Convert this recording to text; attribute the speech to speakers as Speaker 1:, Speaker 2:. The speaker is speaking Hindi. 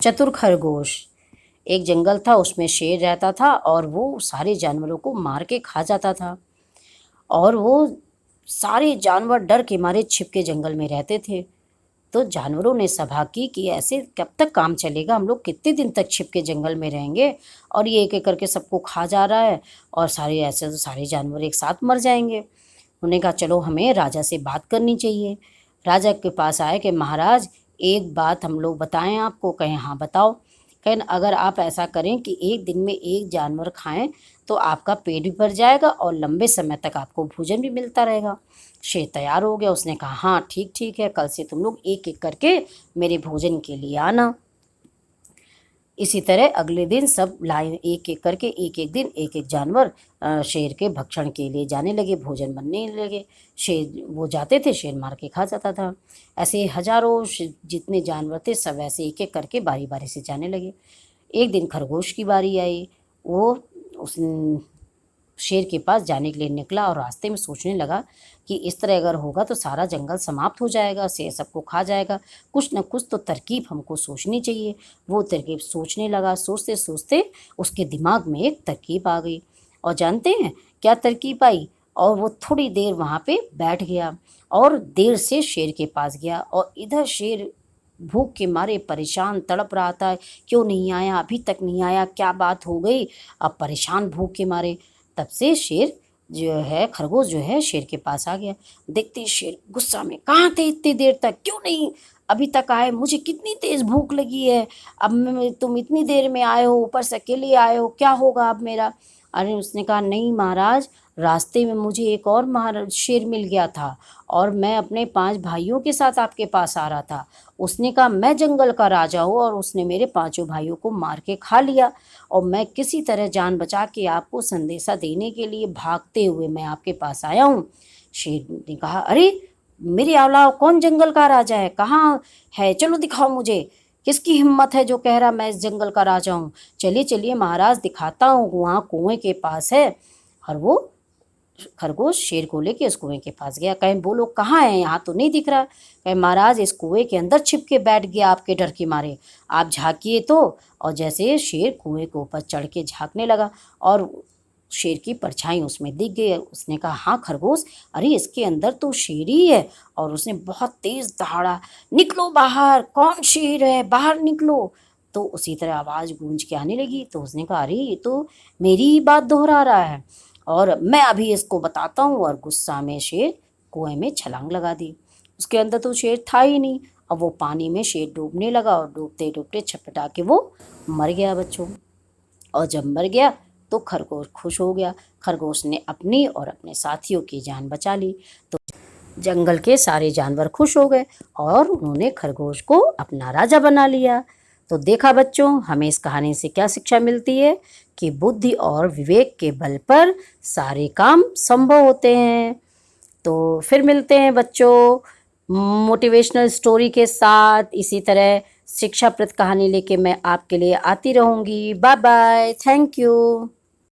Speaker 1: चतुर खरगोश। एक जंगल था, उसमें शेर रहता था और वो सारे जानवरों को मार के खा जाता था। और वो सारे जानवर डर के मारे छिप के जंगल में रहते थे। तो जानवरों ने सभा की कि ऐसे कब तक काम चलेगा, हम लोग कितने दिन तक छिप के जंगल में रहेंगे और ये एक एक करके सबको खा जा रहा है और सारे ऐसे तो सारे जानवर एक साथ मर जाएंगे। उन्होंने कहा चलो हमें राजा से बात करनी चाहिए। राजा के पास आए कि महाराज एक बात हम लोग बताएं आपको। कहें हाँ बताओ। कहें अगर आप ऐसा करें कि एक दिन में एक जानवर खाएं तो आपका पेट भी भर जाएगा और लंबे समय तक आपको भोजन भी मिलता रहेगा। शेर तैयार हो गया, उसने कहा हाँ ठीक ठीक है, कल से तुम लोग एक एक करके मेरे भोजन के लिए आना। इसी तरह अगले दिन सब लाइन एक एक करके एक एक दिन एक एक जानवर शेर के भक्षण के लिए जाने लगे, भोजन बनने लगे। शेर वो जाते थे, शेर मार के खा जाता था। ऐसे हजारों जितने जानवर थे सब ऐसे एक एक करके बारी बारी से जाने लगे। एक दिन खरगोश की बारी आई। वो उस शेर के पास जाने के लिए निकला और रास्ते में सोचने लगा कि इस तरह अगर होगा तो सारा जंगल समाप्त हो जाएगा, शेर सबको खा जाएगा। कुछ न कुछ तो तरकीब हमको सोचनी चाहिए। वो तरकीब सोचने लगा। सोचते सोचते उसके दिमाग में एक तरकीब आ गई। और जानते हैं क्या तरकीब आई? और वो थोड़ी देर वहाँ पे बैठ गया और देर से शेर के पास गया। और इधर शेर भूख के मारे परेशान तड़प रहा था, क्यों नहीं आया, अभी तक नहीं आया, क्या बात हो गई। अब परेशान भूख के मारे तब से शेर जो है खरगोश जो है शेर के पास आ गया। देखते ही शेर गुस्सा में, कहाँ थे इतनी देर तक, क्यों नहीं अभी तक आए, मुझे कितनी तेज भूख लगी है। अब तुम इतनी देर में आए हो, ऊपर से अकेले आए हो, क्या होगा अब मेरा। अरे उसने कहा नहीं महाराज, रास्ते में मुझे एक और महाराज शेर मिल गया था और मैं अपने 5 भाइयों के साथ आपके पास आ रहा था। उसने कहा मैं जंगल का राजा हूँ और उसने मेरे 5 भाइयों को मार के खा लिया और मैं किसी तरह जान बचा के आपको संदेशा देने के लिए भागते हुए मैं आपके पास आया हूँ। शेर ने कहा अरे मेरे अलावा कौन जंगल का राजा है, कहाँ है, चलो दिखाओ मुझे, किसकी हिम्मत है जो कह रहा मैं इस जंगल का राजा हूँ। चलिए चलिए महाराज दिखाता हूँ, वहाँ कुएं के पास है। और वो खरगोश शेर को लेके उस कुएं के पास गया। कहें बोलो कहाँ है, यहाँ तो नहीं दिख रहा। कहें महाराज इस कुएं के अंदर छिप के बैठ गया आपके डर के मारे, आप झाँकिए तो। और जैसे शेर कुएं के ऊपर चढ़ के झाँकने लगा और शेर की परछाई उसमें दिख गई। उसने कहा हाँ खरगोश, अरे इसके अंदर तो शेर ही है। और उसने बहुत तेज दहाड़ा, निकलो बाहर, कौन शेर है, बाहर निकलो। तो उसी तरह आवाज़ गूंज के आने लगी। तो उसने कहा अरे ये तो मेरी ही बात दोहरा रहा है और मैं अभी इसको बताता हूँ। और गुस्सा में शेर कुएं में छलांग लगा दी। उसके अंदर तो शेर था ही नहीं। अब वो पानी में शेर डूबने लगा और डूबते डूबते छटपटा के वो मर गया बच्चों। और जब मर गया तो खरगोश खुश हो गया। खरगोश ने अपनी और अपने साथियों की जान बचा ली। तो जंगल के सारे जानवर खुश हो गए और उन्होंने खरगोश को अपना राजा बना लिया। तो देखा बच्चों, हमें इस कहानी से क्या शिक्षा मिलती है कि बुद्धि और विवेक के बल पर सारे काम संभव होते हैं। तो फिर मिलते हैं बच्चों मोटिवेशनल स्टोरी के साथ। इसी तरह शिक्षाप्रद कहानी लेके मैं आपके लिए आती रहूँगी। Bye bye, thank you.